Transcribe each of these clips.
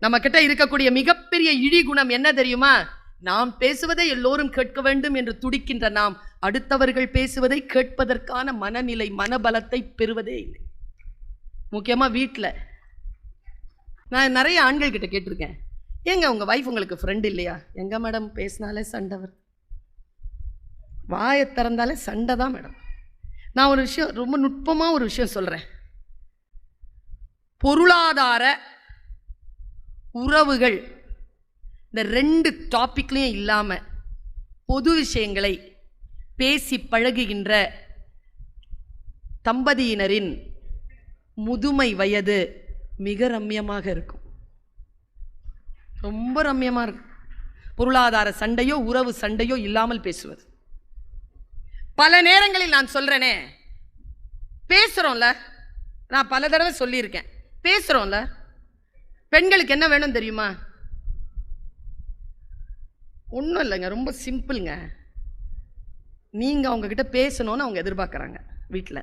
நம்ம கிட்ட இருக்கக்கூடிய மிகப்பெரிய இழி குணம் என்ன தெரியுமா? நாம் பேசுவதை எல்லோரும் கேட்க வேண்டும் என்று துடிக்கின்ற நாம் அடுத்தவர்கள் பேசுவதை கேட்பதற்கான மனநிலை, மனபலத்தை பெறுவதே இல்லை. முக்கியமா வீட்டில் நான் நிறைய ஆண்கள் கிட்ட கேட்டிருக்கேன், ஏங்க உங்க வைஃப் உங்களுக்கு ஃப்ரெண்ட் இல்லையா? எங்க மேடம், பேசினாலே சண்டை வருது, வாயை திறந்தாலே சண்டை தான் மேடம். நான் ஒரு விஷயம், ரொம்ப நுட்பமாக ஒரு விஷயம் சொல்கிறேன். பொருளாதார உறவுகள் இந்த 2 டாபிக்லையும் இல்லாமல் பொது விஷயங்களை பேசி பழகுகின்ற தம்பதியினரின் முதுமை வயது மிக ரம்யமாக இருக்கும், ரொம்ப ரம்யமாக இருக்கும். பொருளாதார சண்டையோ உறவு சண்டையோ இல்லாமல் பேசுவது. பல நேரங்களில் நான் சொல்றேனே, பேசுறோம்ல, நான் பல தடவை சொல்லியிருக்கேன், பேசுறோம்ல, பெண்களுக்கு என்ன வேணும் தெரியுமா? ஒன்றும் இல்லைங்க, ரொம்ப சிம்பிளுங்க. நீங்கள் அவங்கக்கிட்ட பேசணும்னு அவங்க எதிர்பார்க்குறாங்க வீட்டில்.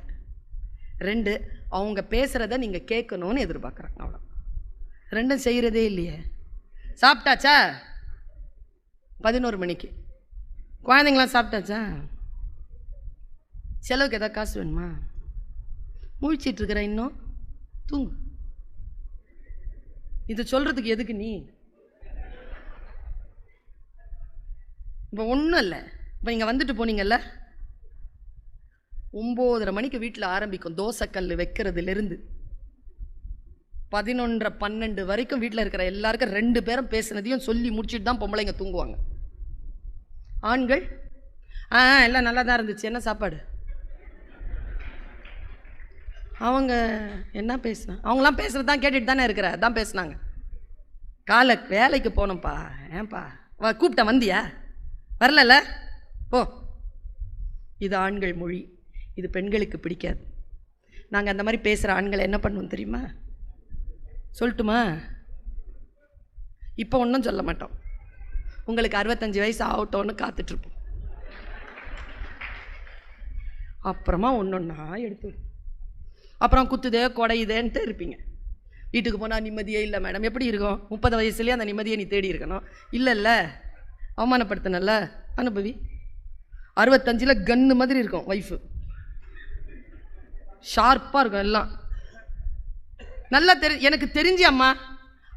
2, அவங்க பேசுகிறத நீங்கள் கேட்கணும்னு எதிர்பார்க்குறாங்க. அவ்வளோ 2 செய்கிறதே இல்லையே. சாப்பிட்டாச்சா? 11 மணிக்கு. குழந்தைங்களாம் சாப்பிட்டாச்சா? செலவுக்கு எதாவது காசு வேணுமா? முழிச்சிட்டு இருக்கிற, இன்னும் தூங்கு. இது சொல்கிறதுக்கு எதுக்கு நீ? இப்போ ஒன்றும் இல்லை. இப்போ நீங்கள் வந்துட்டு போனீங்கல்ல, 9:30 மணிக்கு வீட்டில் ஆரம்பிக்கும் தோசைக்கல் வைக்கிறதுலேருந்து 11:30 12 வரைக்கும் வீட்டில் இருக்கிற எல்லாருக்கும் 2 பேரும் பேசுனதையும் சொல்லி முடிச்சுட்டு தான் பொம்பளைங்க தூங்குவாங்க. ஆண்கள் எல்லாம் நல்லா தான் இருந்துச்சு, என்ன சாப்பாடு? அவங்க என்ன பேசுனா? அவங்களாம் பேசுகிறது தான் கேட்டுட்டு தானே இருக்கிற, தான் பேசுனாங்க. காலை வேலைக்கு போனோம்ப்பா. ஏன்பா கூப்பிட்ட, வந்தியா? வரல போ. இது ஆண்கள் மொழி, இது பெண்களுக்கு பிடிக்காது. நாங்கள் அந்த மாதிரி பேசுகிற ஆண்களை என்ன பண்ணுவோம் தெரியுமா? சொல்லட்டுமா? இப்போ ஒன்றும் சொல்ல மாட்டோம், உங்களுக்கு 65 வயசு ஆகட்டோன்னு காத்துட்ருப்போம். அப்புறமா ஒன்றொன்னா எடுத்து, அப்புறம் குத்துதே குடையுதேன்ட்டு இருப்பீங்க. வீட்டுக்கு போனால் நிம்மதியே இல்லை மேடம். எப்படி இருக்கும்? 30 வயசுலேயே அந்த நிம்மதியை நீ தேடி இருக்கணும். இல்லைல்ல, அவமானப்படுத்தினல்ல, அனுபவி. 65 கன்னு மாதிரி இருக்கும் வைஃபு, ஷார்ப்பாக இருக்கும் எல்லாம். நல்லா எனக்கு தெரிஞ்ச அம்மா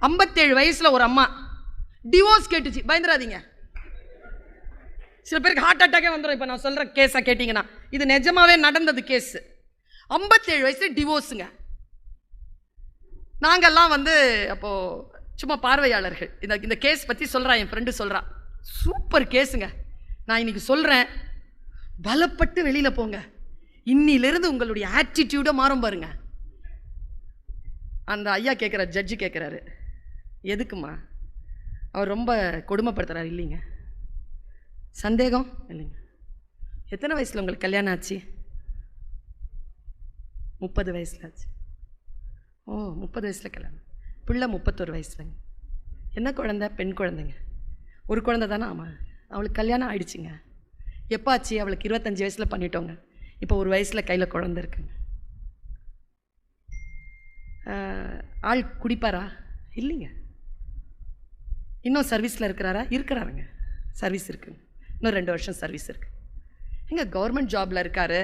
57 வயசில் ஒரு அம்மா டிவோர்ஸ் கேட்டுச்சு. பயந்துடாதீங்க, சில பேருக்கு ஹார்ட் அட்டாக்கே வந்துடும். இப்போ நான் சொல்கிற கேஸை கேட்டிங்கன்னா, இது நிஜமாவே நடந்தது கேஸு. 57 வயசுல டிவோர்ஸுங்க. நாங்கள்லாம் அப்போது சும்மா பார்வையாளர்கள். இந்த கேஸ் பற்றி சொல்கிறான், என் ஃப்ரெண்டு சொல்கிறான், சூப்பர் கேஸுங்க. நான் இன்னைக்கு சொல்கிறேன், பலப்பட்டு வெளியில் போங்க. இன்னிலிருந்து உங்களுடைய ஆட்டிடியூடை மாறும் பாருங்க. அந்த ஐயா கேட்குற, ஜட்ஜு கேட்குறாரு, எதுக்குமா? அவர் ரொம்ப கொடுமைப்படுத்துகிறார். இல்லைங்க, சந்தேகம் இல்லைங்க. எத்தனை வயசில் உங்களுக்கு கல்யாணம் ஆச்சு? 30 வயசில் ஆச்சு. ஓ, 30 வயசில் கல்யாணம். பிள்ளை 31 வயசுலங்க. என்ன குழந்தை? பெண் குழந்தைங்க. ஒரு குழந்தை தானே? ஆமாம். அவளுக்கு கல்யாணம் ஆயிடுச்சுங்க. எப்போ ஆச்சு? அவளுக்கு 25 வயசில் பண்ணிட்டோங்க. இப்போ 1 வயசில் கையில் குழந்தை இருக்குங்க. ஆள் குடிப்பாரா? இல்லைங்க. இன்னும் சர்வீஸில் இருக்கிறாரா? இருக்கிறாருங்க, சர்வீஸ் இருக்குங்க. இன்னும் 2 வருஷம் சர்வீஸ் இருக்குது. எங்க கவர்மெண்ட் ஜாபில் இருக்காரு,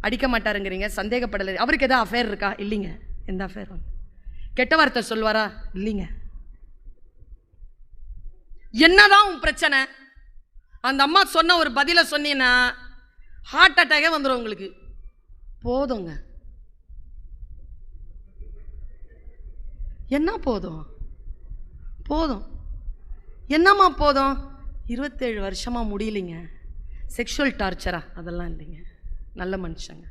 அடிக்க மாட்டாருங்கிறீங்க, சந்தேகப்படலை. அவருக்கு எதாவது அஃபேர் இருக்கா? இல்லைங்க. எந்த அஃபேர்? கெட்ட வார்த்தை சொல்வாரா? இல்லைங்க. என்னதான் உன் பிரச்சனை? அந்த அம்மா சொன்ன ஒரு பதிலை சொன்னீங்கன்னா ஹார்ட் அட்டாக்கே வந்துடும் உங்களுக்கு. போதுங்க, என்ன போதும்? போதும், என்னம்மா போதும்? 27 வருஷமாக முடியலைங்க. செக்ஷுவல் டார்ச்சரா? அதெல்லாம் இல்லைங்க, நல்ல மனுஷங்க.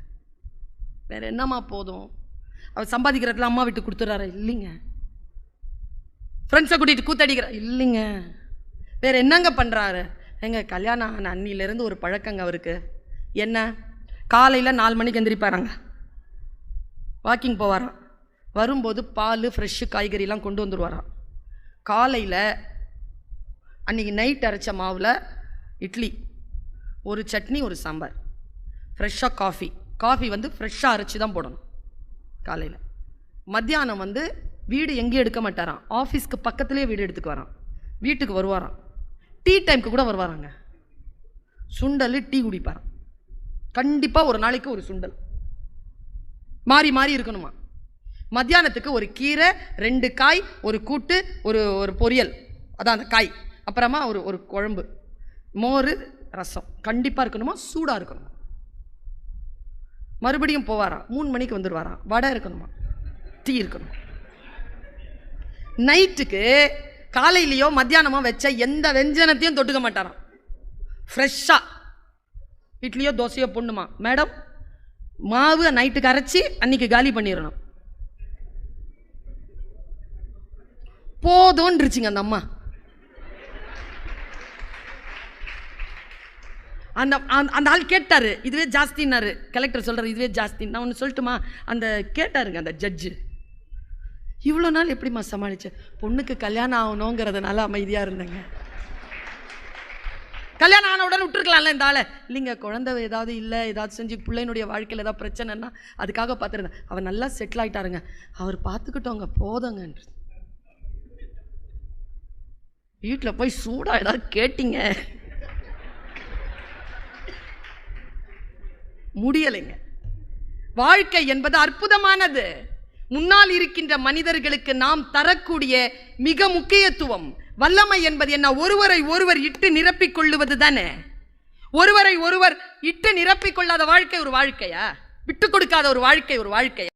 வேறு என்னம்மா போதும்? அவர் சம்பாதிக்கிறதுல அம்மா விட்டு கொடுத்துட்றாரு? இல்லைங்க. ஃப்ரெண்ட்ஸை கூட்டிகிட்டு கூத்தடிக்கிற? இல்லைங்க. வேறு என்னங்க பண்ணுறாரு? எங்கள் கல்யாணம் ஆன அன்னிலேருந்து ஒரு பழக்கங்க அவருக்கு. என்ன? காலையில் 4 மணிக்கு எந்திரிப்பாராங்க, வாக்கிங் போவாராம். வரும்போது பால், ஃப்ரெஷ்ஷு காய்கறிலாம் கொண்டு வந்துடுவாராம். காலையில் அன்றைக்கி நைட் அரைச்ச மாவில் இட்லி, ஒரு சட்னி, ஒரு சாம்பார், ஃப்ரெஷ்ஷாக காஃபி ஃப்ரெஷ்ஷாக அரைச்சி தான் போடணும் காலையில். மத்தியானம் வீடு எங்கேயும் எடுக்க மாட்டாராம், ஆஃபீஸ்க்கு பக்கத்துலேயே வீடு எடுத்துக்கு வரான். வீட்டுக்கு வருவாராம், டீ டைமுக்கு கூட வருவாராங்க. சுண்டல் டீ குடிப்பாராம். கண்டிப்பாக ஒரு நாளைக்கு ஒரு சுண்டல் மாறி மாறி இருக்கணுமா. மத்தியானத்துக்கு ஒரு கீரை, 2 காய், ஒரு கூட்டு, ஒரு பொரியல், அதான் அந்த காய், அப்புறமா ஒரு குழம்பு, மோர், ரசம் கண்டிப்பாக இருக்கணுமா, சூடாக இருக்கணுமா. மறுபடியும் போவாராம், 3 மணிக்கு வந்துடுவாராம், வடை இருக்கணுமா, டீ இருக்கணும். நைட்டுக்கு காலையிலையோ மத்தியானமோ வச்ச எந்த வெஞ்சனத்தையும் தொட்டுக்க மாட்டாராம். ஃப்ரெஷ்ஷாக இட்லியோ தோசையோ பொண்ணுமா, மேடம் மாவு நைட்டுக்கு அரைச்சி அன்னைக்கு காலி பண்ணிடணும். போதும்ன்றுச்சுங்க அந்த அம்மா. அந்த அந்த ஆள் கேட்டாரு, இதுவே ஜாஸ்தின்னாரு. கலெக்டர் சொல்றாரு இதுவே ஜாஸ்தி. நான் ஒன்று சொல்லட்டுமா, அந்த கேட்டாருங்க அந்த ஜட்ஜு, இவ்வளோ நாள் எப்படிம்மா சமாளிச்சேன்? பொண்ணுக்கு கல்யாணம் ஆகணுங்கிறதுனால அமைதியாக இருந்தேங்க. கல்யாணம் ஆன உடனே விட்டுருக்கலாம்ல இந்த ஆளை. இல்லைங்க, குழந்தை ஏதாவது இல்லை, ஏதாவது செஞ்சு பிள்ளைனுடைய வாழ்க்கையில் ஏதாவது பிரச்சனைன்னா அதுக்காக பார்த்துருந்தேன். அவர் நல்லா செட்டில் ஆகிட்டாருங்க, அவர் பார்த்துக்கிட்டோங்க, போதுங்கன்ற. வீட்டில் போய் சூடாக ஏதாவது கேட்டீங்க, முடியலைங்க. வாழ்க்கை என்பது அற்புதமானது. முன்னால் இருக்கின்ற மனிதர்களுக்கு நாம் தரக்கூடிய மிக முக்கியத்துவம் வல்லமை என்பது என்ன? ஒருவரை ஒருவர் இட்டு நிரப்பிக் கொள்ளுவது தானே. ஒருவரை ஒருவர் இட்டு நிரப்பிக் கொள்ளாத வாழ்க்கை ஒரு வாழ்க்கையா? விட்டு கொடுக்காத ஒரு வாழ்க்கை ஒரு வாழ்க்கையா?